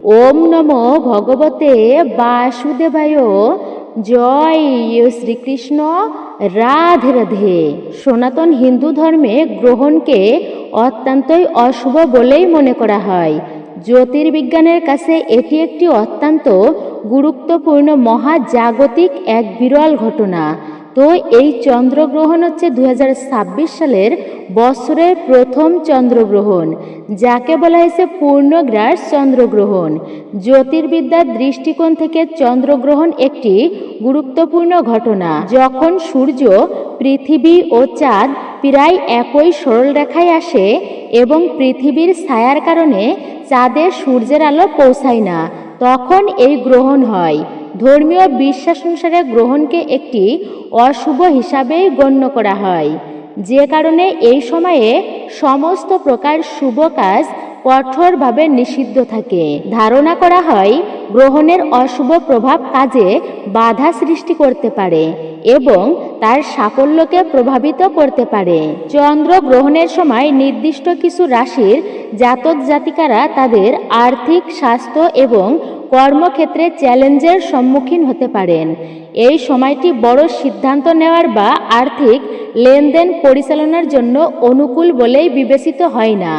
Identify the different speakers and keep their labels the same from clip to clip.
Speaker 1: ওম নমো ভগবতে বাসুদেবায়। জয় শ্রীকৃষ্ণ। রাধে রাধে। সনাতন হিন্দু ধর্মে গ্রহণকে অত্যন্তই অশুভ বলেই মনে করা হয়। জ্যোতির্বিজ্ঞানের কাছে এটি একটি অত্যন্ত গুরুত্বপূর্ণ মহাজাগতিক এক বিরল ঘটনা। তো এই চন্দ্রগ্রহণ হচ্ছে 2026 সালের বছরের প্রথম চন্দ্রগ্রহণ, যাকে বলা হয়েছে পূর্ণগ্রাস চন্দ্রগ্রহণ। জ্যোতির্বিদ্যার দৃষ্টিকোণ থেকে চন্দ্রগ্রহণ একটি গুরুত্বপূর্ণ ঘটনা, যখন সূর্য, পৃথিবী ও চাঁদ প্রায় একই সরলরেখায় আসে এবং পৃথিবীর ছায়ার কারণে চাঁদে সূর্যের আলো পৌঁছায় না, তখন এই গ্রহণ হয়। ধর্মীয় বিশ্বাস অনুসারে গ্রহণকে একটি অশুভ হিসাবেই গণ্য করা হয়, যে কারণে এই সময়ে সমস্ত প্রকার শুভ কাজ কঠোরভাবে নিষিদ্ধ থাকে। ধারণা করা হয় গ্রহণের অশুভ প্রভাব কাজে বাধা সৃষ্টি করতে পারে এবং তার সাফল্যকে প্রভাবিত করতে পারে। চন্দ্র গ্রহণের সময় নির্দিষ্ট কিছু রাশির জাতক জাতিকারা তাদের আর্থিক, স্বাস্থ্য এবং কর্মক্ষেত্রে চ্যালেঞ্জের সম্মুখীন হতে পারেন। এই সময়টি বড় সিদ্ধান্ত নেওয়ার বা আর্থিক লেনদেন পরিচালনার জন্য অনুকূল বলেই বিবেচিত হয় না।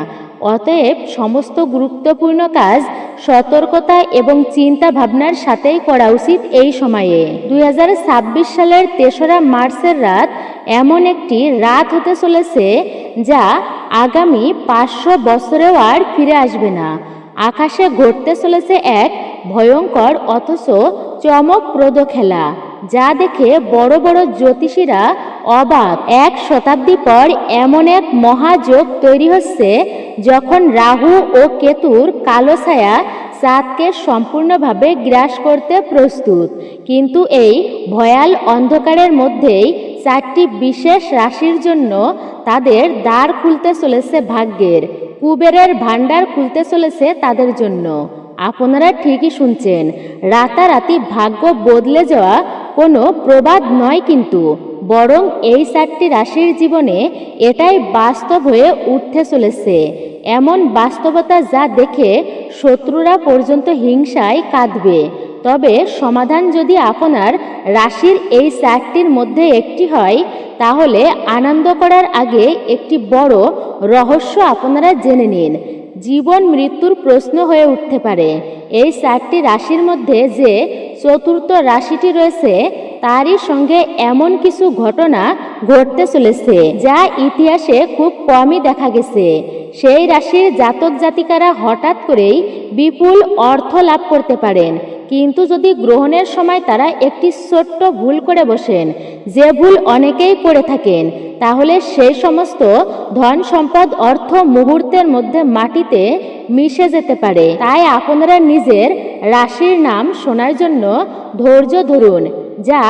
Speaker 1: অতএব সমস্ত গুরুত্বপূর্ণ কাজ সতর্কতা এবং চিন্তা ভাবনার সাথেই করা উচিত এই সময়ে। 2026 সালের 3রা মার্চের রাত এমন একটি রাত হতে চলেছে যা আগামী 500 বছরেও আর ফিরে আসবে না। আকাশে ঘটতে চলেছে এক ভয়ঙ্কর অথচ চমকপ্রদ খেলা, যা দেখে বড় বড় জ্যোতিষীরা অবাক। 1 শতাব্দী পর এমন এক মহাযোগ তৈরি হচ্ছে যখন রাহু ও কেতুর কালো ছায়া চাঁদকে সম্পূর্ণভাবে গ্রাস করতে প্রস্তুত। কিন্তু এই ভয়াল অন্ধকারের মধ্যেই 4টি বিশেষ রাশির জন্য তাদের দ্বার খুলতে চলেছে ভাগ্যের, কুবেরের ভাণ্ডার খুলতে চলেছে তাদের জন্য। আপনারা ঠিকই শুনছেন, রাতারাতি ভাগ্য বদলে যাওয়া কোনো প্রবাদ নয়, কিন্তু বরং এই 4টি রাশির জীবনে এটাই বাস্তব হয়ে উঠতে চলেছে। এমন বাস্তবতা যা দেখে শত্রুরা পর্যন্ত হিংসায় কাঁদবে। তবে সমাধান যদি আপনার রাশির এই 4টির মধ্যে একটি হয়, তাহলে আনন্দ করার আগে একটি বড় রহস্য আপনারা জেনে নিন। জীবন মৃত্যুর প্রশ্ন হয়ে উঠতে পারে। এই 4টি রাশির মধ্যে যে চতুর্থ রাশিটি রয়েছে, তারই সঙ্গে এমন কিছু ঘটনা ঘটতে চলেছে যা ইতিহাসে খুব কমই দেখা গেছে। সেই রাশির জাতক জাতিকারা হঠাৎ করেই বিপুল অর্থ লাভ করতে পারেন, কিন্তু যদি গ্রহণের সময় তারা একটি ছোট্ট ভুল করে বসেন, যে ভুল অনেকেই করে থাকেন, তাহলে সেই সমস্ত ধন সম্পদ, অর্থ মুহূর্তের মধ্যে মাটিতে মিশে যেতে পারে। তাই আপনারা নিজের রাশির নাম শোনার জন্য ধৈর্য ধরুন, যা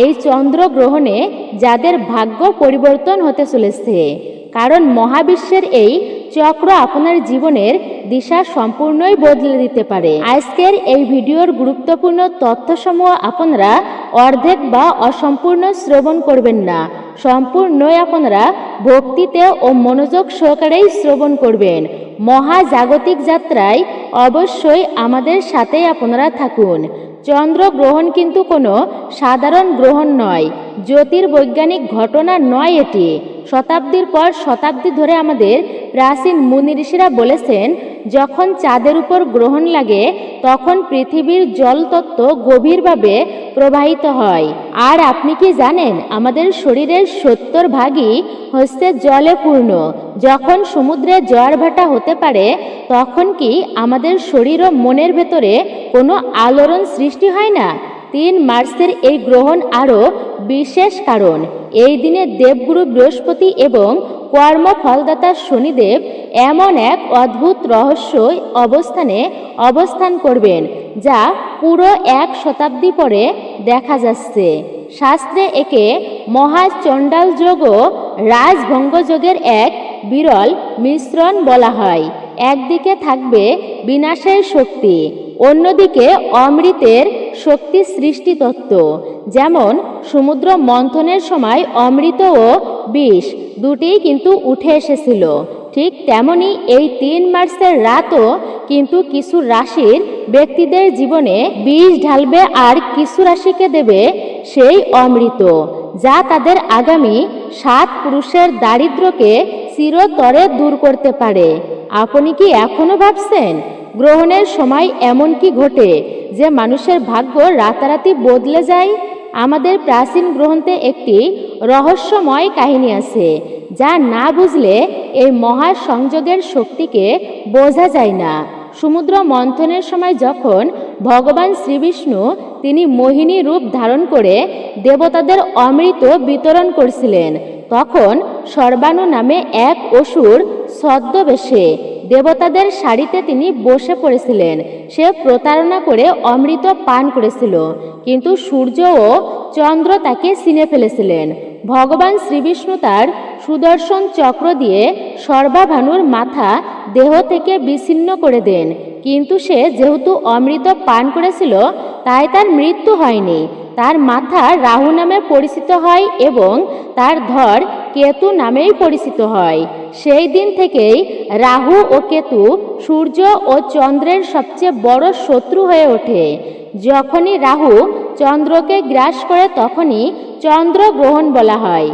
Speaker 1: এই চন্দ্রগ্রহণে যাদের ভাগ্য পরিবর্তন হতে চলেছে। কারণ মহাবিশ্বের এই চক্র আপনার জীবনের দিশা সম্পূর্ণই বদলে দিতে পারে। আজকের এই ভিডিওর গুরুত্বপূর্ণ তথ্যসমূহ আপনারা অর্ধেক বা অসম্পূর্ণ শ্রবণ করবেন না, সম্পূর্ণই আপনারা ভক্তিতে ও মনোযোগ সহকারেই শ্রবণ করবেন। মহাজাগতিক যাত্রায় অবশ্যই আমাদের সাথেই আপনারা থাকুন। চন্দ্রগ্রহণ কিন্তু কোনো সাধারণ গ্রহণ নয়, জ্যোতির্বৈজ্ঞানিক ঘটনা নয়। এটি শতাব্দীর পর শতাব্দী ধরে আমাদের প্রাচীন মুনি ঋষিরা বলেছেন, যখন চাঁদের উপর গ্রহণ লাগে তখন পৃথিবীর জলতত্ত্ব গভীরভাবে প্রবাহিত হয়। আর আপনি কি জানেন, আমাদের শরীরের 70% হচ্ছে জলে পূর্ণ। যখন সমুদ্রে জোয়ার ভাটা হতে পারে, তখন কি আমাদের শরীর ও মনের ভেতরে কোনো আলোড়ন সৃষ্টি হয় না? 3 মার্চের এই গ্রহণ আরও বিশেষ, কারণ এই দিনে দেবগুরু বৃহস্পতি এবং কর্মফলদাতা শনিদেব এমন এক অদ্ভুত রহস্য অবস্থান করবেন, যা পুরো 1 শতাব্দী পরে দেখা যাচ্ছে। শাস্ত্রে একে মহাচণ্ডাল যোগ ও রাজভঙ্গ যোগের এক বিরল মিশ্রণ বলা হয়। একদিকে থাকবে বিনাশের শক্তি, অন্যদিকে অমৃতের শক্তি সৃষ্টি তত্ত্ব। যেমন সমুদ্র মন্থনের সময় অমৃত ও বিষ দুটিই কিন্তু উঠে এসেছিল, ঠিক তেমনি এই 3 মার্চের রাতও কিন্তু কিছু রাশির ব্যক্তিদের জীবনে বিষ ঢালবে আর কিছু রাশিকে দেবে সেই অমৃত, যা তাদের আগামী 7 পুরুষের দারিদ্র্যকে চিরতরে দূর করতে পারে। আপনি কি এখনো ভাবছেন গ্রহণের সময় এমন কি ঘটে যে মানুষের ভাগ্য রাতারাতি বদলে যায়? আমাদের প্রাচীন গ্রন্থে একটি রহস্যময় কাহিনী আছে, যা না বুঝলে এই মহা সংযোগের শক্তিকে বোঝা যায় না। সমুদ্র মন্থনের সময় যখন ভগবান শ্রীবিষ্ণু তিনি মোহিনী রূপ ধারণ করে দেবতাদের অমৃত বিতরণ করছিলেন, তখন সর্বাণু নামে এক অসুর ছদ্মবেশে দেবতাদের সারিতে তিনি বসে পড়েছিলেন। সে প্রতারণা করে অমৃত পান করেছিল, কিন্তু সূর্য ও চন্দ্র তাকে চিনে ফেলেছিলেন। ভগবান শ্রীবিষ্ণু তার সুদর্শন চক্র দিয়ে সর্বাভানুর মাথা দেহ থেকে বিচ্ছিন্ন করে দেন, কিন্তু সে যেহেতু অমৃত পান করেছিল তাই তার মৃত্যু হয়নি। তার মাথা রাহু নামে পরিচিত হয় এবং তার ধর কেতু নামেই পরিচিত হয়। সেই দিন থেকেই রাহু ও কেতু সূর্য ও চন্দ্রের সবচেয়ে বড় শত্রু হয়ে ওঠে। যখনই রাহু চন্দ্রকে গ্রাস করে তখনই চন্দ্রগ্রহণ বলা হয়।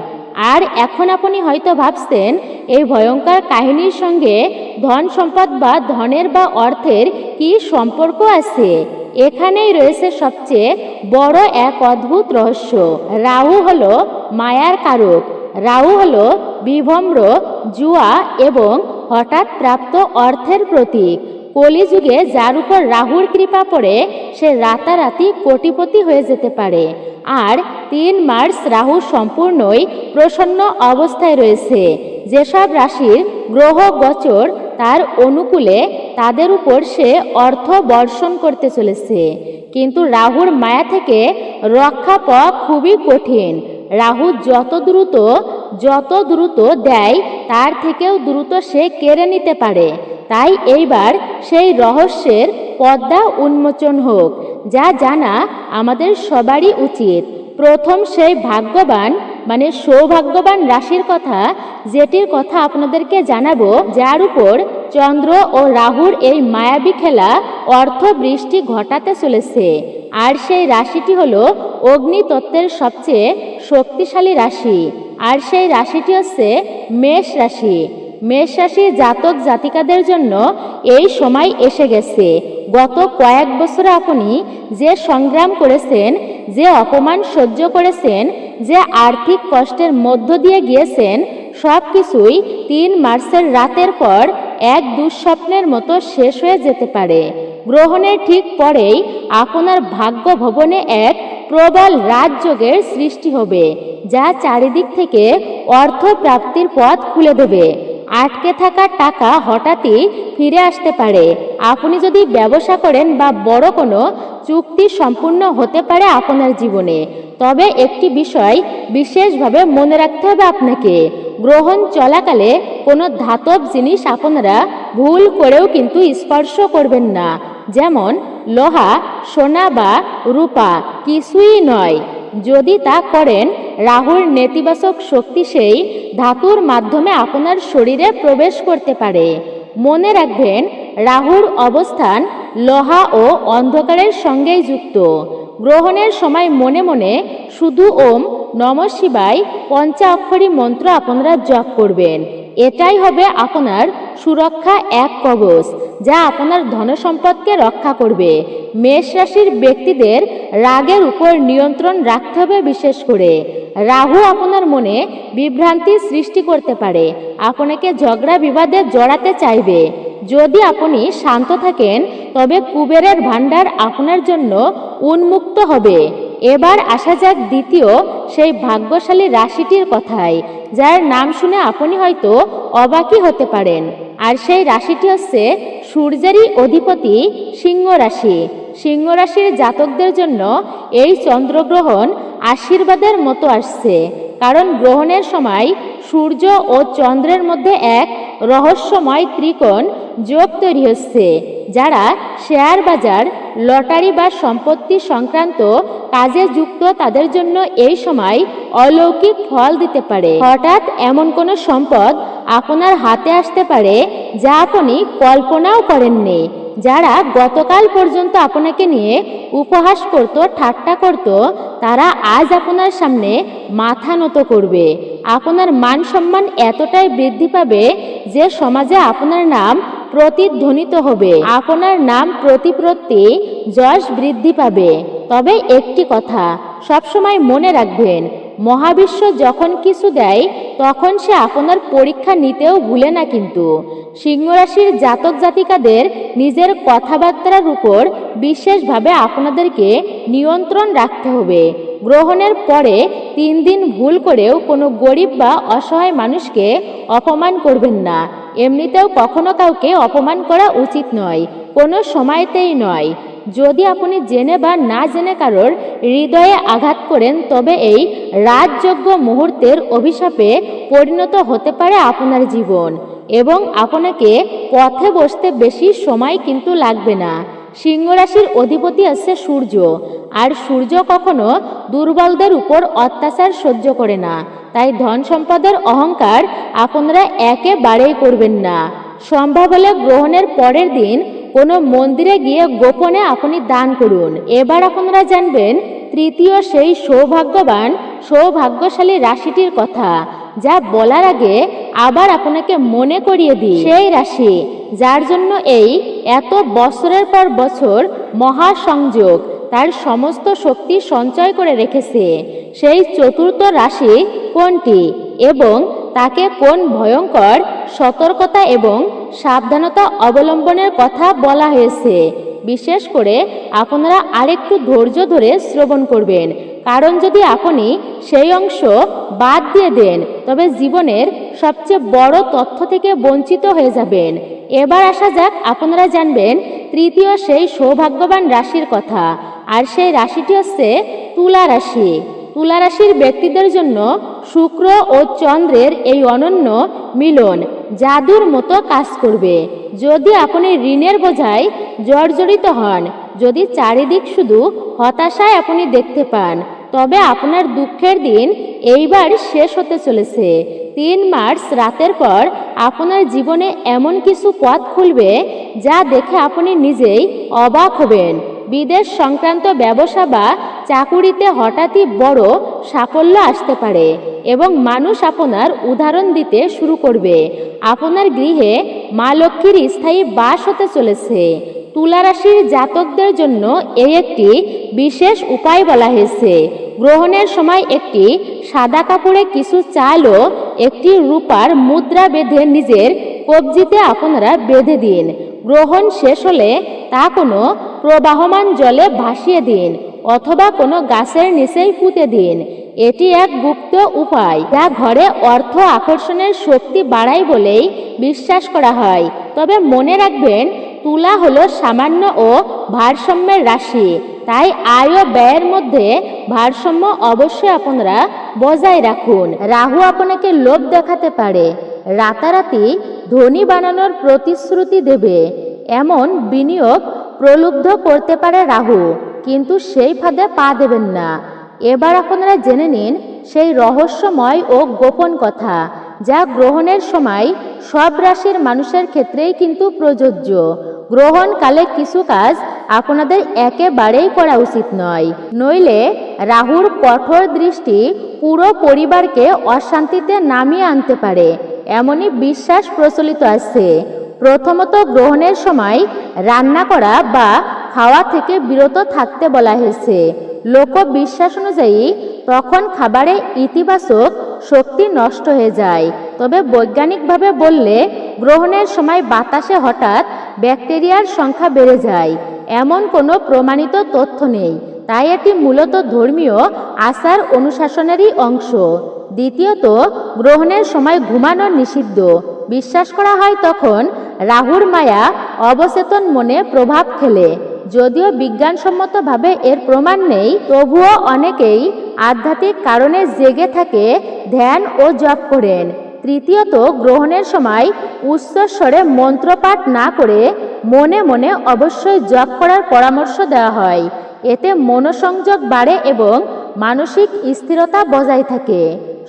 Speaker 1: আর এখন আপনি হয়তো ভাবছেন এই ভয়ঙ্কর কাহিনীর সঙ্গে ধন সম্পদ বা ধনের বা অর্থের কি সম্পর্ক আছে? এখানেই রয়েছে সবচেয়ে বড় এক অদ্ভুত রহস্য। রাহু হলো মায়ার কারক। রাহু হলো বিভ্রম, জুয়া এবং হঠাৎ প্রাপ্ত অর্থের প্রতীক। কলিযুগে যার উপর রাহুর কৃপা পড়ে সে রাতারাতি কোটিপতি হয়ে যেতে পারে। আর 3 মার্চ রাহু সম্পূর্ণই প্রসন্ন অবস্থায় রয়েছে। যেসব রাশির গ্রহ গোচর তার অনুকূলে তাদের উপর সে অর্থ বর্ষণ করতে চলেছে, কিন্তু রাহুর মায়া থেকে রক্ষা পাওয়া খুবই কঠিন। রাহু যত দ্রুত দেয় তার থেকেও দ্রুত সে কেড়ে নিতে পারে। তাই এইবার সেই রহস্যের পর্দা উন্মোচন হোক, যা জানা আমাদের সবারই উচিত। প্রথম সেই ভাগ্যবান মানে সৌভাগ্যবান রাশির কথা, যেটির কথা আপনাদেরকে জানাবো, যার উপর চন্দ্র ও রাহুর এই মায়াবী খেলা অর্থ বৃষ্টি ঘটাতে চলেছে। আর সেই রাশিটি হলো অগ্নিতত্ত্বের সবচেয়ে শক্তিশালী রাশি। আর সেই রাশিটি হচ্ছে মেষ রাশি। মেষ রাশির জাতক জাতিকাদের জন্য এই সময় এসে গেছে। গত কয়েক বছরে আপনি যে সংগ্রাম করেছেন, যে অপমান সহ্য করেছেন, যে আর্থিক কষ্টের মধ্য দিয়ে গিয়েছেন, সব কিছুই 3 মার্চের রাতের পর এক দুঃস্বপ্নের মতো শেষ হয়ে যেতে পারে। গ্রহণের ঠিক পরেই আপনার ভাগ্য ভবনে এক প্রবল রাজযোগের সৃষ্টি হবে, যা চারিদিক থেকে অর্থ প্রাপ্তির পথ খুলে দেবে। আটকে থাকা টাকা হঠাৎই ফিরে আসতে পারে। আপনি যদি ব্যবসা করেন বা বড় কোনো চুক্তি সম্পূর্ণ হতে পারে আপনার জীবনে। তবে একটি বিষয় বিশেষভাবে মনে রাখতে হবে আপনাকে, গ্রহণ চলাকালে কোনো ধাতব জিনিস আপনারা ভুল করেও কিন্তু স্পর্শ করবেন না, যেমন লোহা, সোনা বা রূপা, কিছুই নয়। যদি তা করেন রাহুর নেতিবাচক শক্তি সেই ধাতুর মাধ্যমে আপনার শরীরে প্রবেশ করতে পারে। মনে রাখবেন, রাহুর অবস্থান লোহা ও অন্ধকারের সঙ্গেই যুক্ত। গ্রহণের সময় মনে মনে শুধু ওম নমঃ শিবায় পঞ্চাক্ষরী মন্ত্র আপনারা জপ করবেন। এটাই হবে আপনার সুরক্ষা এক কবচ, যা আপনার ধনসম্পদকে রক্ষা করবে। মেষ রাশির ব্যক্তিদের রাগের উপর নিয়ন্ত্রণ রাখতে হবে। বিশেষ করে রাহু আপনার মনে বিভ্রান্তি সৃষ্টি করতে পারে, আপনাকে ঝগড়া বিবাদে জড়াতে চাইবে। যদি আপনি শান্ত থাকেন তবে কুবেরের ভাণ্ডার আপনার জন্য উন্মুক্ত হবে। এবার আসা যাক দ্বিতীয় সেই ভাগ্যশালী রাশিটির কথায়, যার নাম শুনে আপনি হয়তো অবাকই হতে পারেন। আর সেই রাশিটি হচ্ছে সূর্যেরই অধিপতি সিংহ রাশি। সিংহ রাশির জাতকদের জন্য এই চন্দ্রগ্রহণ আশীর্বাদের মতো আসছে, কারণ গ্রহণের সময় সূর্য ও চন্দ্রের মধ্যে এক রহস্যময় ত্রিকোণ যোগ তৈরি হচ্ছে। যারা শেয়ার বাজার, লটারি বা সম্পত্তি সংক্রান্ত কাজে যুক্ত তাদের জন্য এই সময় অলৌকিক ফল দিতে পারে। হঠাৎ এমন কোনো সম্পদ আপনার হাতে আসতে পারে যা আপনি কল্পনাও করেননি। যারা গতকাল পর্যন্ত আপনাকে নিয়ে উপহাস করত, ঠাট্টা করত, তারা আজ আপনার সামনে মাথা নত করবে। আপনার মান সম্মান এতটাই বৃদ্ধি পাবে যে সমাজে আপনার নাম প্রতিধ্বনিত হবে। আপনার নাম প্রতি যশ বৃদ্ধি পাবে। তবে একটি কথা সবসময় মনে রাখবেন, মহাবিশ্ব যখন কিছু দেয় তখন সে আপনার পরীক্ষা নিতেও ভুলে না। কিন্তু সিংহ রাশির জাতক জাতিকাদের নিজের কথাবার্তার উপর বিশেষভাবে আপনাদেরকে নিয়ন্ত্রণ রাখতে হবে। গ্রহণের পরে 3 দিন ভুল করেও কোনো গরিব বা অসহায় মানুষকে অপমান করবেন না। এমনিতেও কখনো কাউকে অপমান করা উচিত নয়, কোনো সময়তেই নয়। যদি আপনি জেনে বা না জেনে কারোর হৃদয়ে আঘাত করেন তবে এই রাজযোগ্য মুহূর্তের অভিশাপে পরিণত হতে পারে আপনার জীবন, এবং আপনাকে পথে বসতে বেশি সময় কিন্তু লাগবে না। সিংহ রাশির অধিপতি আছে সূর্য, আর সূর্য কখনো দুর্বলদের উপর অত্যাচার সহ্য করে না। তাই ধন সম্পদের অহংকার আপনারা একেবারেই করবেন না। সম্ভব হলে গ্রহণের পরের দিন কোনো মন্দিরে গিয়ে গোপনে আপনি দান করুন। এবার আপনারা জানবেন তৃতীয় সেই সৌভাগ্যশালী রাশিটির কথা, যা বলার আগে আবার আপনাকে মনে করিয়ে দিই সেই রাশি যার জন্য এই এত বছরের পর বছর মহাসংযোগ তার সমস্ত শক্তি সঞ্চয় করে রেখেছে। সেই চতুর্থ রাশি কোনটি এবং তাকে কোন ভয়ঙ্কর সতর্কতা এবং সাবধানতা অবলম্বনের কথা বলা হয়েছে। বিশেষ করে আপনারা আরেকটু ধৈর্য ধরে শ্রবণ করবেন, কারণ যদি আপনি সেই অংশ বাদ দিয়ে দেন তবে জীবনের সবচেয়ে বড় তথ্য থেকে বঞ্চিত হয়ে যাবেন। এবার আসা যাক, আপনারা জানবেন তৃতীয় সেই সৌভাগ্যবান রাশির কথা, আর সেই রাশিটি হচ্ছে তুলা রাশি। তুলা রাশির ব্যক্তিদের জন্য শুক্র ও চন্দ্রের এই অনন্য মিলন জাদুর মতো কাজ করবে। যদি আপনি ঋণের বোঝায় জর্জরিত হন, যদি চারিদিক শুধু হতাশায় আপনি দেখতে পান, তবে আপনার দুঃখের দিন এইবার শেষ হতে চলেছে। 3 মার্চ রাতের পর আপনার জীবনে এমন কিছু পথ খুলবে যা দেখে আপনি নিজেই অবাক হবেন। বিদেশ সংক্রান্ত ব্যবসা বা চাকুরিতে হঠাৎই বড় সাফল্য আসতে পারে এবং মানুষ আপনার উদাহরণ দিতে শুরু করবে। আপনার গৃহে মা লক্ষ্মীর স্থায়ী বাস হতে চলেছে। তুলা রাশির জাতকদের জন্য এই একটি বিশেষ উপায় বলা হয়েছে। গ্রহণের সময় একটি সাদা কাপড়ে কিছু চাল ও একটি রূপার মুদ্রা বেঁধে নিজের কবজিতে আপনারা বেঁধে দিন। গ্রহণ শেষ হলে তা কোনো প্রবাহমান জলে ভাসিয়ে দিন অথবা কোনো গাছের নিচেই পুঁতে দিন। এটি এক গুপ্ত উপায় যা ঘরে অর্থ আকর্ষণের শক্তি বাড়ায় বলেই বিশ্বাস করা হয়। তবে মনে রাখবেন, তুলা হলো সামান্য ও ভারসাম্যের রাশি, তাই আয় ও ব্যয়ের মধ্যে ভারসাম্য অবশ্যই আপনারা বজায় রাখুন। রাহু আপনাকে লোভ দেখাতে পারে, রাতারাতি ধনী বানানোর প্রতিশ্রুতি দেবে, এমন বিনিয়োগ প্রলুব্ধ করতে পারে রাহু, কিন্তু সেই ফাঁদে পা দেবেন না। এবার আপনারা জেনে নিন সেই রহস্যময় ও গোপন কথা, যা গ্রহণের সময় সব রাশির মানুষের ক্ষেত্রেই কিন্তু প্রযোজ্য। গ্রহণকালে কিছু কাজ আপনাদের একেবারেই করা উচিত নয়, নইলে রাহুর কঠোর দৃষ্টি পুরো পরিবারকে অশান্তিতে নামিয়ে আনতে পারে, এমনই বিশ্বাস প্রচলিত আছে। প্রথমত, গ্রহণের সময় রান্না করা বা খাওয়া থেকে বিরত থাকতে বলা হয়েছে। লোকবিশ্বাস অনুযায়ী তখন খাবারে ইতিবাচক শক্তি নষ্ট হয়ে যায়। তবে বৈজ্ঞানিকভাবে বললে গ্রহণের সময় বাতাসে হঠাৎ ব্যাকটেরিয়ার সংখ্যা বেড়ে যায়, এমন কোনো প্রমাণিত তথ্য নেই, তাই এটি মূলত ধর্মীয় আচার অনুশাসনেরই অংশ। দ্বিতীয়ত, গ্রহণের সময় ঘুমানো নিষিদ্ধ। বিশ্বাস করা হয় তখন রাহুর মায়া অবচেতন মনে প্রভাব ফেলে। যদিও বিজ্ঞানসম্মতভাবে এর প্রমাণ নেই, তবুও অনেকেই আধ্যাত্মিক কারণে জেগে থাকে, ধ্যান ও জপ করেন। তৃতীয়ত, গ্রহণের সময় উচ্চস্বরে মন্ত্রপাঠ না করে মনে মনে অবশ্যই জপ করার পরামর্শ দেওয়া হয়। এতে মনোসংযোগ বাড়ে এবং মানসিক স্থিরতা বজায় থাকে।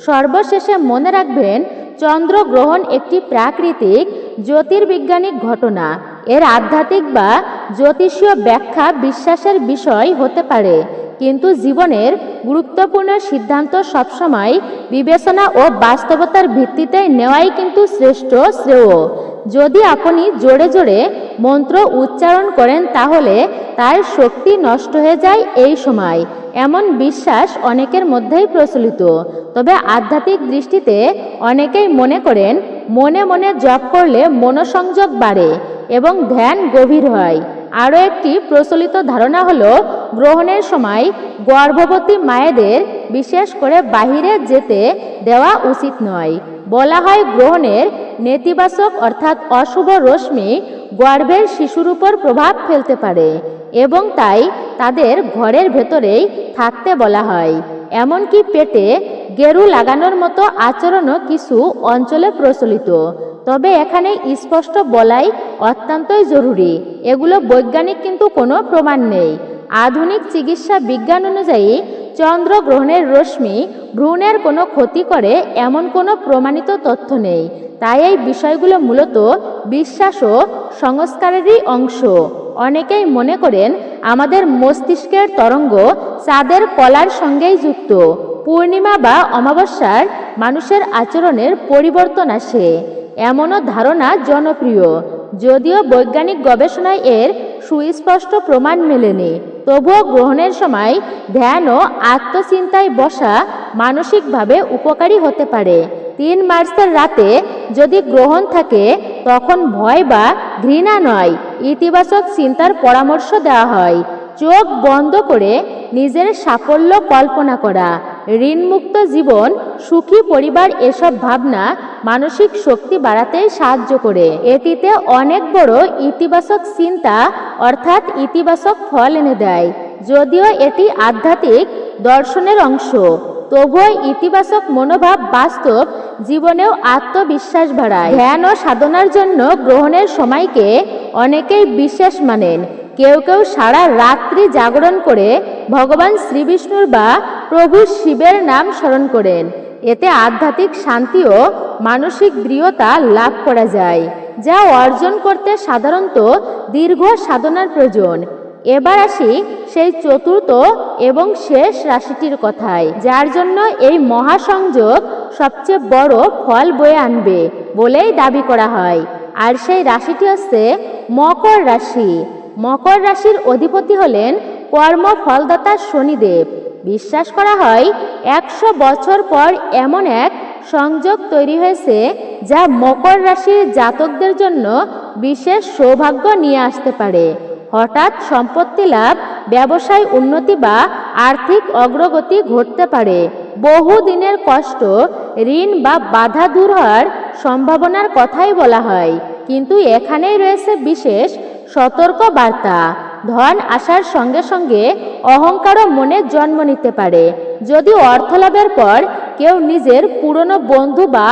Speaker 1: সর্বশেষে মনে রাখবেন, চন্দ্রগ্রহণ একটি প্রাকৃতিক জ্যোতির্বিজ্ঞানিক ঘটনা। এর আধ্যাত্মিক বা জ্যোতিষীয় ব্যাখ্যা বিশ্বাসের বিষয় হতে পারে, কিন্তু জীবনের গুরুত্বপূর্ণ সিদ্ধান্ত সবসময় বিবেচনা ও বাস্তবতার ভিত্তিতে নেওয়াই কিন্তু শ্রেষ্ঠ শ্রেয়। যদি আপনি জোরে জোরে মন্ত্র উচ্চারণ করেন তাহলে তার শক্তি নষ্ট হয়ে যায় এই সময়, এমন বিশ্বাস অনেকের মধ্যেই প্রচলিত। তবে আধ্যাত্মিক দৃষ্টিতে অনেকেই মনে করেন মনে মনে জপ করলে মনোসংযোগ বাড়ে এবং ধ্যান গভীর হয়। আরও একটি প্রচলিত ধারণা হলো গ্রহণের সময় গর্ভবতী মায়েদের বিশেষ করে বাহিরে যেতে দেওয়া উচিত নয়। বলা হয় গ্রহণের নেতিবাচক অর্থাৎ অশুভ রশ্মি গর্ভের শিশুর উপর প্রভাব ফেলতে পারে এবং তাই তাদের ঘরের ভেতরেই থাকতে বলা হয়। এমনকি পেটে গেরু লাগানোর মতো আচরণও কিছু অঞ্চলে প্রচলিত। তবে এখানে স্পষ্ট বলাই অত্যন্তই জরুরি, এগুলো বৈজ্ঞানিক কিন্তু কোনো প্রমাণ নেই। আধুনিক চিকিৎসা বিজ্ঞান অনুযায়ী চন্দ্রগ্রহণের রশ্মি ভ্রূণের কোনো ক্ষতি করে এমন কোনো প্রমাণিত তথ্য নেই। তাই এই বিষয়গুলো মূলত বিশ্বাস ও সংস্কারেরই অংশ। অনেকেই মনে করেন আমাদের মস্তিষ্কের তরঙ্গ চাঁদের কলার সঙ্গেই যুক্ত। পূর্ণিমা বা অমাবস্যার মানুষের আচরণের পরিবর্তন আসে, এমনও ধারণা জনপ্রিয়। যদিও বৈজ্ঞানিক গবেষণায় এর সুস্পষ্ট প্রমাণ মেলেনি, তবুও গ্রহণের সময় ধ্যান ও আত্মচিন্তায় বসা মানসিকভাবে উপকারী হতে পারে। 3 মার্চের রাতে যদি গ্রহণ থাকে তখন ভয় বা ঘৃণা নয়, ইতিবাচক চিন্তার পরামর্শ দেওয়া হয়। চোখ বন্ধ করে নিজের সাফল্য কল্পনা করা, ঋণমুক্ত জীবন, সুখী পরিবার, এসব ভাবনা মানসিক শক্তি বাড়াতে সাহায্য করে। এটিতে অনেক বড় ইতিবাচক চিন্তা অর্থাৎ ইতিবাচক ফল এনে দেয়। যদিও এটি আধ্যাত্মিক দর্শনের অংশ, তবুও ইতিবাচক মনোভাব বাস্তব জীবনেও আত্মবিশ্বাস বাড়ায়। ধ্যান ও সাধনার জন্য গ্রহণের সময়কে অনেকেই বিশেষ মানেন। কেউ কেউ সারা রাত্রি জাগরণ করে ভগবান শ্রীবিষ্ণুর বা প্রভু শিবের নাম স্মরণ করেন। এতে আধ্যাত্মিক শান্তি ও মানসিক দৃঢ়তা লাভ করা যায়, যা অর্জন করতে সাধারণত দীর্ঘ সাধনার প্রয়োজন। এবার আসি সেই চতুর্থ এবং শেষ রাশিটির কথায়, যার জন্য এই মহাসংযোগ সবচেয়ে বড় ফল বয়ে আনবে বলেই দাবি করা হয়। আর সেই রাশিটি হচ্ছে মকর রাশি। মকর রাশির অধিপতি হলেন কর্মফলদাতা শনিদেব। বিশ্বাস করা হয় 100 বছর পর এমন এক সংযোগ তৈরি হয়েছে যা মকর রাশির জাতকদের জন্য বিশেষ সৌভাগ্য নিয়ে আসতে পারে। হঠাৎ সম্পত্তি লাভ, ব্যবসায় উন্নতি বা আর্থিক অগ্রগতি ঘটতে পারে। বহুদিনের কষ্ট, ঋণ বা বাধা দূর হওয়ার সম্ভাবনার কথাই বলা হয়। কিন্তু এখানেই রয়েছে বিশেষ সতর্ক বার্তা। ধন আসার সঙ্গে সঙ্গে অহংকারও মনে জন্ম নিতে পারে। যদি অর্থ লাভের পর কেউ নিজের পুরনো বন্ধু বা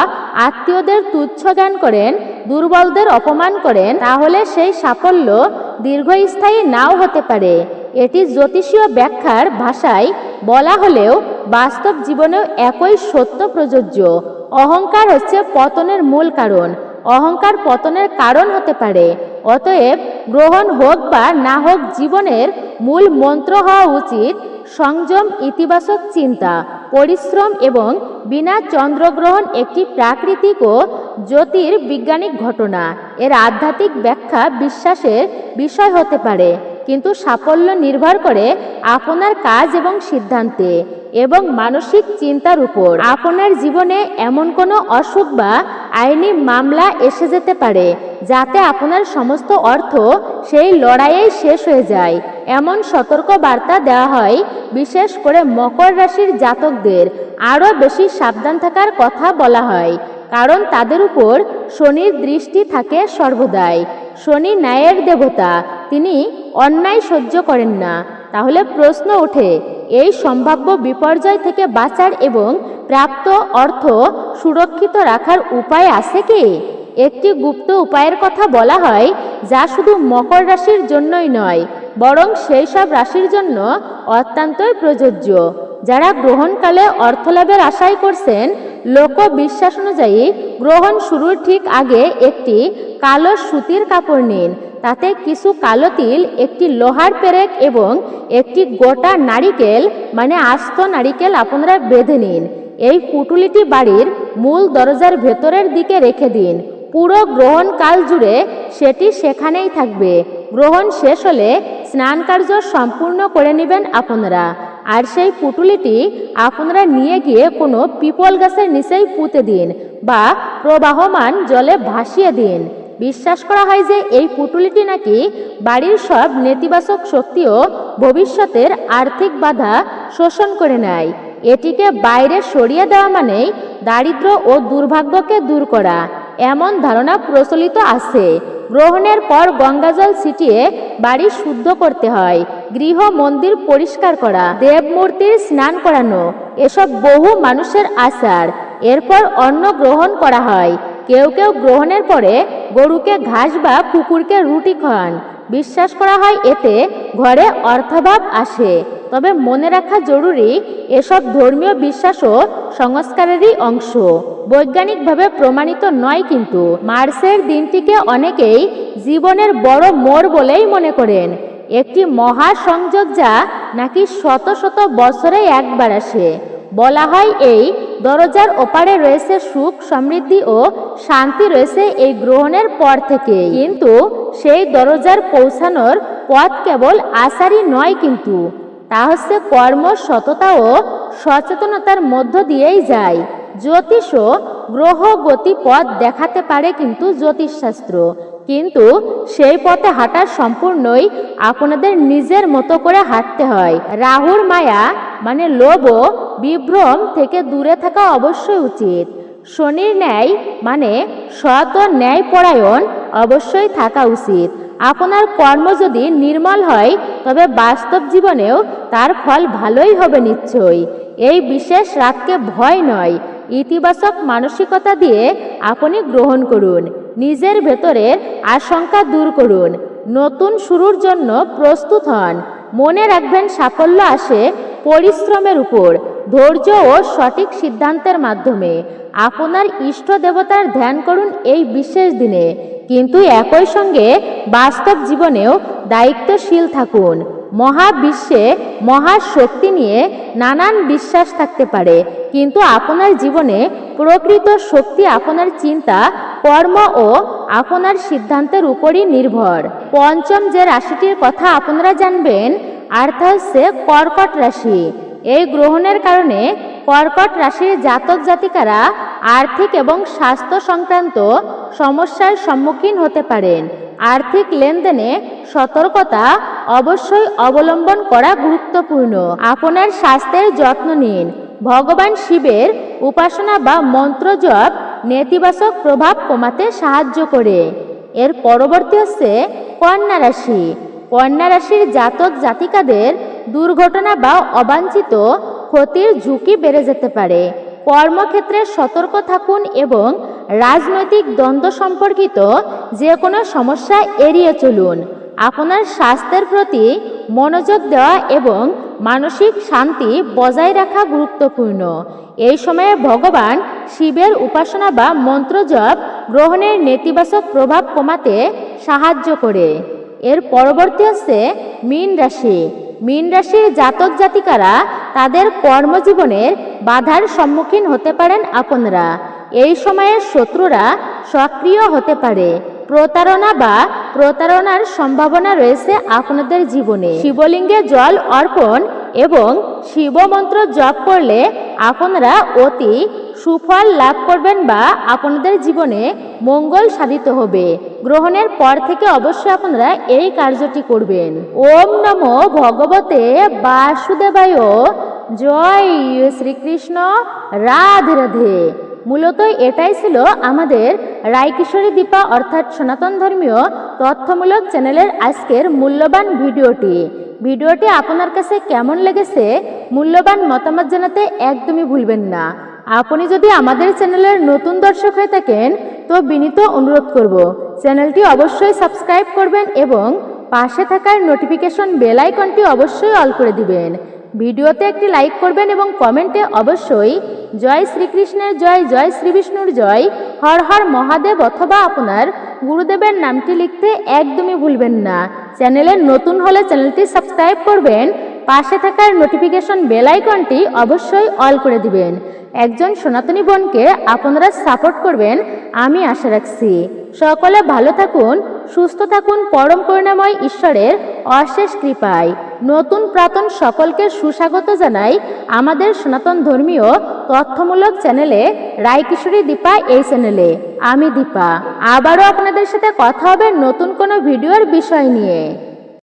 Speaker 1: আত্মীয়দের তুচ্ছ জ্ঞান করেন, দুর্বলদের অপমান করেন, তাহলে সেই সাফল্য দীর্ঘস্থায়ী নাও হতে পারে। এটি জ্যোতিষীয় ব্যাখ্যার ভাষায় বলা হলেও বাস্তব জীবনেও একই সত্য প্রযোজ্য। অহংকার হচ্ছে পতনের মূল কারণ। অহংকার পতনের কারণ হতে পারে। অতএব গ্রহণ হোক বা না হোক, জীবনের মূল মন্ত্র হওয়া উচিত সংযম, ইতিবাচক চিন্তা, পরিশ্রম এবং বিনা চন্দ্রগ্রহণ একটি প্রাকৃতিক ও জ্যোতির্বিজ্ঞানিক ঘটনা। এর আধ্যাত্মিক ব্যাখ্যা বিশ্বাসের বিষয় হতে পারে, কিন্তু সাফল্য নির্ভর করে আপনার কাজ এবং সিদ্ধান্তে এবং মানসিক চিন্তার উপর। আপনার জীবনে এমন কোনো অসুখ বা আইনি মামলা এসে যেতে পারে যাতে আপনার সমস্ত অর্থ সেই লড়াইয়ে শেষ হয়ে যায়, এমন সতর্ক বার্তা দেওয়া হয়। বিশেষ করে মকর রাশির জাতকদের আরও বেশি সাবধান থাকার কথা বলা হয়, কারণ তাদের উপর শনির দৃষ্টি থাকে সর্বদাই। শনি ন্যায়ের দেবতা, তিনি অন্যায় সহ্য করেন না। তাহলে প্রশ্ন ওঠে, এই সম্ভাব্য বিপর্যয় থেকে বাঁচার এবং প্রাপ্ত অর্থ সুরক্ষিত রাখার উপায় আছে কি? একটি গুপ্ত উপায়ের কথা বলা হয়, যা শুধু মকর রাশির জন্যই নয়, বরং সেই সব রাশির জন্য অত্যন্তই প্রযোজ্য। যারা গ্রহণকালে অর্থলাভের আশাই করছেন, লোকবিশ্বাস অনুযায়ী গ্রহণ শুরুর ঠিক আগে একটি কালো সুতির কাপড় নিন, তাতে কিছু কালো তিল, একটি লোহার পেরেক এবং একটি গোটা নারিকেল মানে আস্ত নারিকেল আপনারা বেঁধে নিন। এই পুটুলিটি বাড়ির মূল দরজার ভেতরের দিকে রেখে দিন। পুরো গ্রহণ কাল জুড়ে সেটি সেখানেই থাকবে। গ্রহণ শেষ হলে স্নান কার্য সম্পূর্ণ করে নেবেন আপনারা। আর সেই পুটুলিটি আপনারা নিয়ে গিয়ে কোনো পিপল গাছের নিচেই পুঁতে দিন বা প্রবাহমান জলে ভাসিয়ে দিন। বিশ্বাস করা হয় যে এই পুটুলিটি নাকি বাড়ির সব নেতিবাচক শক্তি ও ভবিষ্যতের আর্থিক বাধা শোষণ করে নেয়। এটিকে বাইরে সরিয়ে দেওয়া মানেই দারিদ্র্য ও দুর্ভাগ্যকে দূর করা, এমন ধারণা প্রচলিত আছে। গ্রহণের পর গঙ্গাজল ছিটিয়ে বাড়ি শুদ্ধ করতে হয়, গৃহ মন্দির পরিষ্কার করা, দেবমূর্তির স্নান করানো, এসব বহু মানুষের আচার। এরপর অন্ন গ্রহণ করা হয়। কেউ কেউ গ্রহণের পরে গরুকে ঘাস বা কুকুরকে রুটি খাওয়ান। বিশ্বাস করা হয় এতে ঘরে অর্থাভাব আসে। তবে মনে রাখা জরুরি, এসব ধর্মীয় বিশ্বাস ও সংস্কারেরই অংশ, বৈজ্ঞানিকভাবে প্রমাণিত নয়। কিন্তু মার্চের দিনটিকে অনেকেই জীবনের বড় মোড় বলেই মনে করেন, একটি মহাসংযোগ যা নাকি শত শত বছরে একবার আসে। বলা হয় এই দরজার ওপারে রয়েছে সুখ, সমৃদ্ধি ও শান্তি রয়েছে এই গ্রহণের পর থেকে। কিন্তু সেই দরজার পৌঁছানোর পথ কেবল আচারই নয়, কিন্তু তা হচ্ছে কর্ম, সততা ও সচেতনতার মধ্য দিয়েই যায়। জ্যোতিষ ও গ্রহ গতি পথ দেখাতে পারে কিন্তু জ্যোতিষশাস্ত্র, কিন্তু সেই পথে হাঁটা সম্পূর্ণই আপনাদের নিজের মতো করে হাঁটতে হয়। রাহুর মায়া মানে লোভ ও বিভ্রম থেকে দূরে থাকা অবশ্যই উচিত। শনির ন্যায় মানে সৎ ও ন্যায়পরায়ণ অবশ্যই থাকা উচিত। আপনার কর্ম যদি নির্মল হয় তবে বাস্তব জীবনেও তার ফল ভালোই হবে নিশ্চয়ই। এই বিশেষ রাতকে ভয় নয়, ইতিবাচক মানসিকতা দিয়ে আপনি গ্রহণ করুন। নিজের ভেতরের আশঙ্কা দূর করুন। নতুন শুরুর জন্য প্রস্তুত হন। মনে রাখবেন, সাফল্য আসে পরিশ্রমের উপর, ধৈর্য ও সঠিক সিদ্ধান্তের মাধ্যমে। আপনার ইষ্ট দেবতার ধ্যান করুন এই বিশেষ দিনে, কিন্তু একই সঙ্গে বাস্তব জীবনেও দায়িত্বশীল থাকুন। মহাবিশ্বে মহাশক্তি নিয়ে নানান বিশ্বাস থাকতে পারে, কিন্তু আপনার জীবনে প্রকৃত শক্তি আপনার চিন্তা, কর্ম ও আপনার সিদ্ধান্তের উপরই নির্ভর। পঞ্চম যে রাশিটির কথা আপনারা জানবেন, অর্থাৎ হচ্ছে কর্কট রাশি। এই গ্রহণের কারণে কর্কট রাশির জাতক জাতিকারা আর্থিক এবং স্বাস্থ্য সংক্রান্ত সমস্যার সম্মুখীন হতে পারেন। আর্থিক লেনদেনে সতর্কতা অবশ্যই অবলম্বন করা গুরুত্বপূর্ণ। আপনার স্বাস্থ্যের যত্ন নিন। ভগবান শিবের উপাসনা বা মন্ত্র জপ নেতিবাচক প্রভাব কমাতে সাহায্য করে। এর পরবর্তী হচ্ছে কন্যা রাশি। কন্যা রাশির জাতক জাতিকাদের দুর্ঘটনা বা অবাঞ্ছিত ক্ষতির ঝুঁকি বেড়ে যেতে পারে। কর্মক্ষেত্রে সতর্ক থাকুন এবং রাজনৈতিক দ্বন্দ্ব সম্পর্কিত যে কোনো সমস্যা এড়িয়ে চলুন। আপনার স্বাস্থ্যের প্রতি মনোযোগ দেওয়া এবং মানসিক শান্তি বজায় রাখা গুরুত্বপূর্ণ। এই সময়ে ভগবান শিবের উপাসনা বা মন্ত্র জপ গ্রহণের নেতিবাচক প্রভাব কমাতে সাহায্য করে। এর পরবর্তী হচ্ছে মীন রাশি। মীন রাশির জাতক জাতিকারা তাদের কর্মজীবনের বাধার সম্মুখীন হতে পারেন আপনারা। এই সময়ে শত্রুরা সক্রিয় হতে পারে। প্রতারণা বা প্রতারণার সম্ভাবনা রয়েছে আপনাদের জীবনে। শিবলিঙ্গে জল অর্পণ এবং শিবমন্ত্র জপ করলে আপনারা অতি সুফল লাভ করবেন বা আপনাদের জীবনে মঙ্গল সাধিত হবে। গ্রহণের পর থেকে অবশ্যই আপনারা এই কার্যটি করবেন। ওম নমো ভগবতে বাসুদেবায়। জয় শ্রীকৃষ্ণ। রাধে রাধে। মূলত এটাই ছিল আমাদের রায়কিশোরী দীপা অর্থাৎ সনাতন ধর্মীয় তথ্যমূলক চ্যানেলের আজকের মূল্যবান ভিডিওটি আপনার কাছে কেমন লেগেছে মূল্যবান মতামত জানাতে একদমই ভুলবেন না। আপনি যদি আমাদের চ্যানেলের নতুন দর্শক হয়ে থাকেন তো বিনীত অনুরোধ করব চ্যানেলটি অবশ্যই সাবস্ক্রাইব করবেন এবং পাশে থাকার নোটিফিকেশন বেল আইকনটি অবশ্যই অল করে দিবেন। ভিডিওতে একটি লাইক করবেন এবং কমেন্টে অবশ্যই জয় শ্রীকৃষ্ণের জয়, জয় শ্রী বিষ্ণুর জয়, হর হর মহাদেব অথবা আপনার গুরুদেবের নামটি লিখতে একদমই ভুলবেন না। চ্যানেলে নতুন হলে চ্যানেলটি সাবস্ক্রাইব করবেন, পাশে থাকার নোটিফিকেশন বেল আইকনটি অবশ্যই অল করে দিবেন। একজন সনাতনী বোনকে আপনারা সাপোর্ট করবেন আমি আশা রাখছি। সকলে ভালো থাকুন, সুস্থ থাকুন, পরম করুণাময় ঈশ্বরের অশেষ কৃপায়। নতুন প্রাতন সকলকে সুস্বাগত জানাই আমাদের সনাতন ধর্মীয় তথ্যমূলক চ্যানেলে রায়কিশোরী দীপা এই চ্যানেলে। আমি দীপা, আবারও আপনাদের সাথে কথা হবে নতুন কোনো ভিডিওর বিষয় নিয়ে।